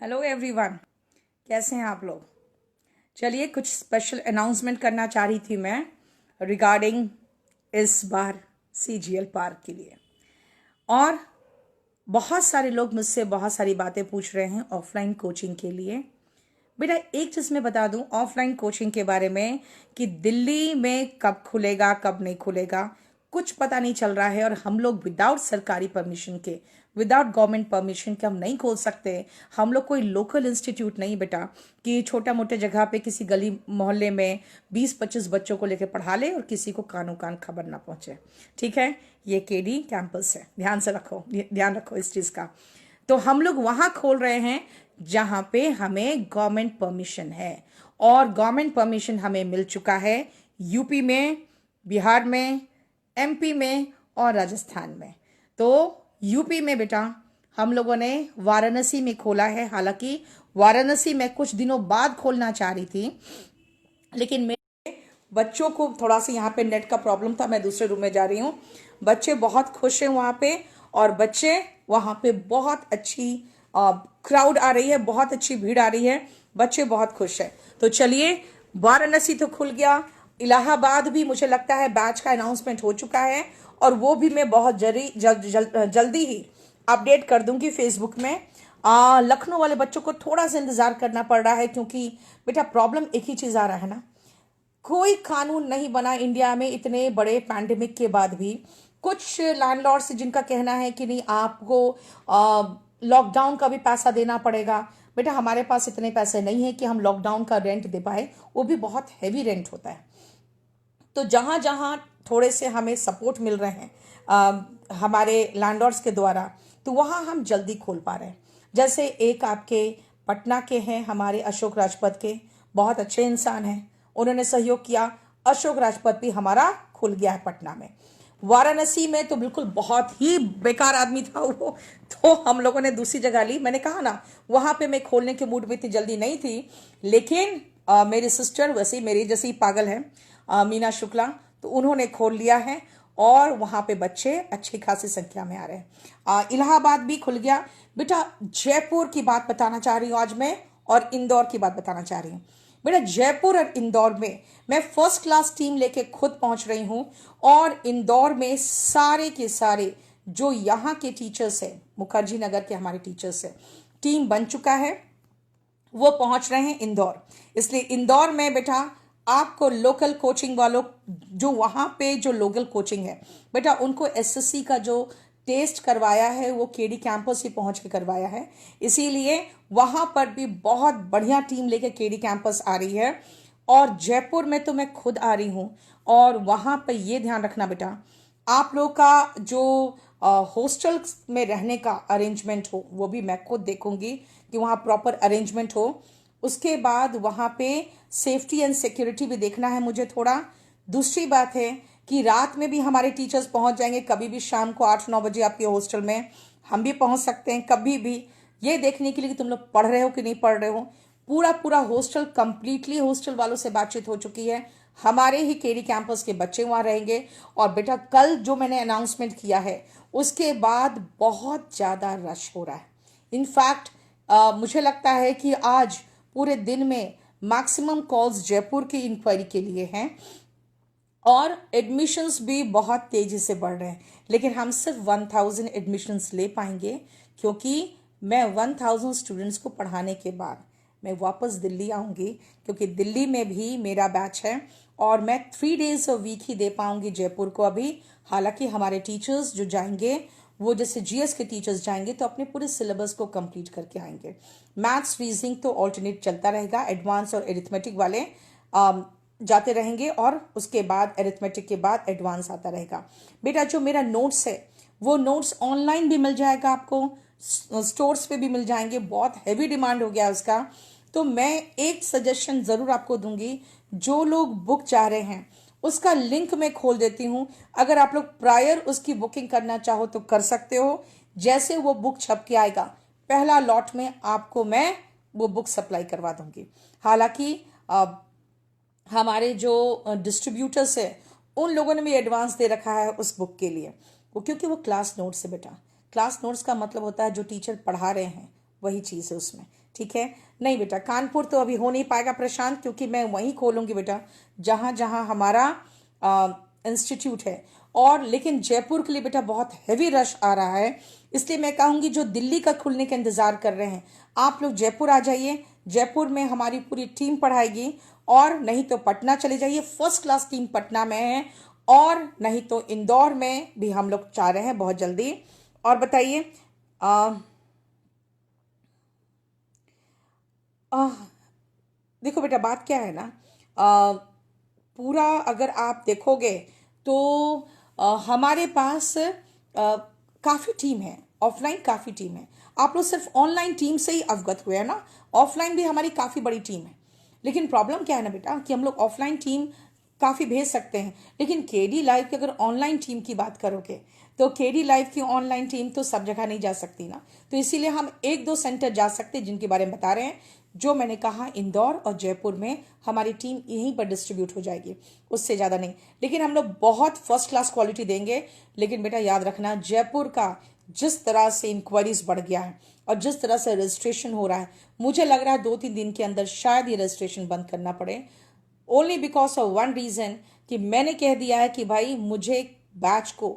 Hello everyone, कैसे हैं आप लोग। चलिए, कुछ स्पेशल अनाउंसमेंट करना चाह रही थी मैं रिगार्डिंग इस बार सीजीएल पार्क के लिए। और बहुत सारे लोग मुझसे बहुत सारी बातें पूछ रहे हैं ऑफलाइन कोचिंग के लिए। बेटा, एक चीज़ मैं बता दूं ऑफलाइन कोचिंग के बारे में कि दिल्ली में कब खुलेगा कब नहीं खुलेगा कुछ पता नहीं चल रहा है। और हम लोग विदाउट सरकारी परमिशन के, विदाउट गवर्नमेंट परमिशन के हम नहीं खोल सकते। हम लोग कोई लोकल इंस्टीट्यूट नहीं बेटा कि छोटा मोटे जगह पे किसी गली मोहल्ले में 20-25 बच्चों को लेकर पढ़ा ले और किसी को कानों कान खबर ना पहुंचे। ठीक है, ये केडी कैंपस है, ध्यान से रखो, ध्यान रखो इस चीज़ का। तो हम लोग वहां खोल रहे हैं जहां पे हमें गवर्नमेंट परमिशन है, और गवर्नमेंट परमिशन हमें मिल चुका है यूपी में, बिहार में, एमपी में और राजस्थान में। तो यूपी में बेटा हम लोगों ने वाराणसी में खोला है। हालांकि वाराणसी में कुछ दिनों बाद खोलना चाह रही थी, लेकिन मेरे बच्चों को थोड़ा सा यहाँ पे नेट का प्रॉब्लम था, मैं दूसरे रूम में जा रही हूँ। बच्चे बहुत खुश हैं वहाँ पे, और बच्चे वहाँ पे बहुत अच्छी क्राउड आ रही है, बहुत अच्छी भीड़ आ रही है, बच्चे बहुत खुश हैं। तो चलिए, वाराणसी तो खुल गया, इलाहाबाद भी मुझे लगता है बैच का अनाउंसमेंट हो चुका है, और वो भी मैं बहुत जल्दी ही अपडेट कर दूंगी फेसबुक में। लखनऊ वाले बच्चों को थोड़ा सा इंतजार करना पड़ रहा है, क्योंकि बेटा प्रॉब्लम एक ही चीज आ रहा है ना, कोई कानून नहीं बना इंडिया में इतने बड़े पैंडेमिक के बाद भी। कुछ लैंडलॉर्ड्स जिनका कहना है कि नहीं, आपको लॉकडाउन का भी पैसा देना पड़ेगा। बेटा हमारे पास इतने पैसे नहीं है कि हम लॉकडाउन का रेंट दे पाए, वो भी बहुत हैवी रेंट होता है। तो जहां जहां थोड़े से हमें सपोर्ट मिल रहे हैं हमारे लैंडलॉर्ड्स के द्वारा, तो वहां हम जल्दी खोल पा रहे हैं। जैसे एक आपके पटना के हैं, हमारे अशोक राजपथ के, बहुत अच्छे इंसान हैं, उन्होंने सहयोग किया। अशोक राजपथ भी हमारा खुल गया है पटना में। वाराणसी में तो बिल्कुल बहुत ही बेकार आदमी था वो, तो हम लोगों ने दूसरी जगह ली। मैंने कहा ना, वहां पे मैं खोलने के मूड में इतनी जल्दी नहीं थी, लेकिन मेरी सिस्टर वैसे मेरी जैसी पागल है, मीना शुक्ला, तो उन्होंने खोल लिया है, और वहां पे बच्चे अच्छी खासी संख्या में आ रहे हैं। इलाहाबाद भी खुल गया। बेटा जयपुर की बात बताना चाह रही हूँ आज मैं, और इंदौर की बात बताना चाह रही हूँ। बेटा जयपुर और इंदौर में मैं फर्स्ट क्लास टीम लेके खुद पहुंच रही हूं, और इंदौर में सारे के सारे जो यहाँ के टीचर्स हैं, मुखर्जी नगर के हमारे टीचर्स हैं, टीम बन चुका है, वो पहुंच रहे हैं इंदौर। इसलिए इंदौर में बेटा आपको लोकल कोचिंग वालों, जो वहां पे जो लोकल कोचिंग है बेटा, उनको एसएससी का जो टेस्ट करवाया है वो केडी कैंपस ही पहुंच के करवाया है। इसीलिए वहां पर भी बहुत बढ़िया टीम लेके केडी कैंपस आ रही है। और जयपुर में तो मैं खुद आ रही हूं, और वहां पर ये ध्यान रखना बेटा, आप लोग का जो हॉस्टल में रहने का अरेंजमेंट हो वो भी मैं खुद देखूंगी कि वहाँ प्रॉपर अरेंजमेंट हो। उसके बाद वहाँ पे सेफ्टी एंड सिक्योरिटी भी देखना है मुझे थोड़ा। दूसरी बात है कि रात में भी हमारे टीचर्स पहुंच जाएंगे, कभी भी शाम को 8-9 बजे आपके हॉस्टल में हम भी पहुंच सकते हैं कभी भी, ये देखने के लिए कि तुम लोग पढ़ रहे हो कि नहीं पढ़ रहे हो। पूरा पूरा हॉस्टल कंप्लीटली हॉस्टल वालों से बातचीत हो चुकी है, हमारे ही केडी कैंपस के बच्चे वहां रहेंगे। और बेटा कल जो मैंने अनाउंसमेंट किया है उसके बाद बहुत ज्यादा रश हो रहा है। इनफैक्ट मुझे लगता है कि आज पूरे दिन में मैक्सिमम कॉल्स जयपुर की इंक्वायरी के लिए हैं, और एडमिशन्स भी बहुत तेजी से बढ़ रहे हैं। लेकिन हम सिर्फ 1000 एडमिशन्स ले पाएंगे, क्योंकि मैं 1000 स्टूडेंट्स को पढ़ाने के बाद मैं वापस दिल्ली आऊंगी, क्योंकि दिल्ली में भी मेरा बैच है, और मैं 3 डेज अ वीक ही दे पाऊंगी जयपुर को अभी। हालांकि हमारे टीचर्स जो जाएंगे, वो जैसे जीएस के टीचर्स जाएंगे तो अपने पूरे सिलेबस को कंप्लीट करके आएंगे। मैथ्स रीजनिंग तो ऑल्टरनेट चलता रहेगा, एडवांस और एरिथमेटिक वाले जाते रहेंगे, और उसके बाद एरिथमेटिक के बाद एडवांस आता रहेगा। बेटा जो मेरा नोट्स है वो नोट्स ऑनलाइन भी मिल जाएगा आपको, स्टोर्स पे भी मिल जाएंगे, बहुत हैवी डिमांड हो गया उसका। तो मैं एक सजेशन जरूर आपको दूंगी, जो लोग बुक चाह रहे हैं उसका लिंक मैं खोल देती हूं, अगर आप लोग प्रायर उसकी बुकिंग करना चाहो तो कर सकते हो। जैसे वो बुक छप के आएगा, पहला लॉट में आपको मैं वो बुक सप्लाई करवा दूंगी। हालांकि हमारे जो डिस्ट्रीब्यूटर्स है उन लोगों ने भी एडवांस दे रखा है उस बुक के लिए, वो क्योंकि वो क्लास नोट्स है बेटा। क्लास नोट्स का मतलब होता है जो टीचर पढ़ा रहे हैं वही चीज़ है उसमें। ठीक है। नहीं बेटा, कानपुर तो अभी हो नहीं पाएगा प्रशांत, क्योंकि मैं वहीं खोलूंगी बेटा जहां जहां हमारा इंस्टीट्यूट है। और लेकिन जयपुर के लिए बेटा बहुत हैवी रश आ रहा है, इसलिए मैं कहूंगी जो दिल्ली का खुलने का इंतजार कर रहे हैं, आप लोग जयपुर आ जाइए। जयपुर में हमारी पूरी टीम पढ़ाएगी, और नहीं तो पटना चले जाइए, फर्स्ट क्लास टीम पटना में है, और नहीं तो इंदौर में भी हम लोग चाह रहे हैं बहुत जल्दी। और बताइए आ, देखो बेटा, बात क्या है ना, पूरा अगर आप देखोगे तो हमारे पास काफ़ी टीम है, ऑफलाइन काफ़ी टीम है। आप लोग सिर्फ ऑनलाइन टीम से ही अवगत हुए हैं ना, ऑफलाइन भी हमारी काफ़ी बड़ी टीम है। लेकिन प्रॉब्लम क्या है ना बेटा, कि हम लोग ऑफलाइन टीम काफ़ी भेज सकते हैं, लेकिन केडी लाइव की अगर ऑनलाइन टीम की बात करोगे तो केडी लाइव की ऑनलाइन टीम तो सब जगह नहीं जा सकती ना। तो इसीलिए हम एक दो सेंटर जा सकते हैं जिनके बारे में बता रहे हैं। जो मैंने कहा, इंदौर और जयपुर में हमारी टीम यहीं पर डिस्ट्रीब्यूट हो जाएगी, उससे ज़्यादा नहीं। लेकिन हम लोग बहुत फर्स्ट क्लास क्वालिटी देंगे। लेकिन बेटा याद रखना, जयपुर का जिस तरह से इंक्वायरीज बढ़ गया है और जिस तरह से रजिस्ट्रेशन हो रहा है, मुझे लग रहा है 2-3 दिन के अंदर शायद ये रजिस्ट्रेशन बंद करना पड़े। Only because of one reason, कि मैंने कह दिया है कि भाई मुझे बैच को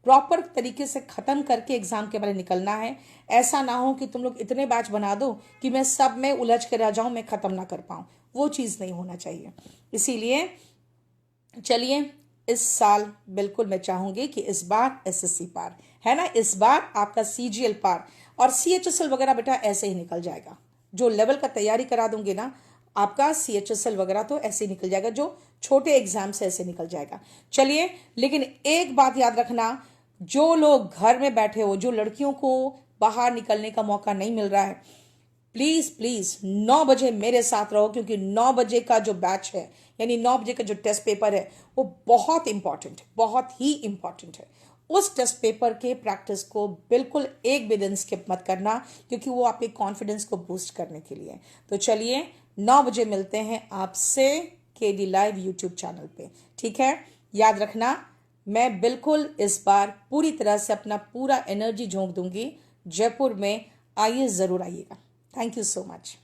प्रॉपर तरीके से खत्म करके एग्जाम के बारे निकलना है। ऐसा ना हो कि तुम लोग इतने बैच बना दो कि मैं सब में उलझ के रह जाऊं, मैं खत्म ना कर पाऊं, वो चीज़ नहीं होना चाहिए। इसीलिए चलिए, इस साल बिल्कुल मैं चाहूंगी कि इस बार एसएससी पार है ना, इस बार आपका सीजीएल पार, और सीएचएसएल वगैरह बेटा ऐसे ही निकल जाएगा। जो लेवल का तैयारी करा दूंगी ना, आपका सीएचएसएल वगैरह तो ऐसे ही निकल जाएगा, जो छोटे एग्जाम से ऐसे निकल जाएगा। चलिए, लेकिन एक बात याद रखना, जो लोग घर में बैठे हो, जो लड़कियों को बाहर निकलने का मौका नहीं मिल रहा है, प्लीज प्लीज 9 बजे मेरे साथ रहो, क्योंकि 9 बजे का जो बैच है, यानी 9 बजे का जो टेस्ट पेपर है, वो बहुत इंपॉर्टेंट है, बहुत ही इंपॉर्टेंट है। उस टेस्ट पेपर के प्रैक्टिस को बिल्कुल एक भी दिन स्किप मत करना, क्योंकि वो आपके कॉन्फिडेंस को बूस्ट करने के लिए। तो चलिए, 9 बजे मिलते हैं आपसे केडी लाइव यूट्यूब चैनल पे, ठीक है। याद रखना, मैं बिल्कुल इस बार पूरी तरह से अपना पूरा एनर्जी झोंक दूंगी जयपुर में। आइए, ज़रूर आइएगा। Thank you so much.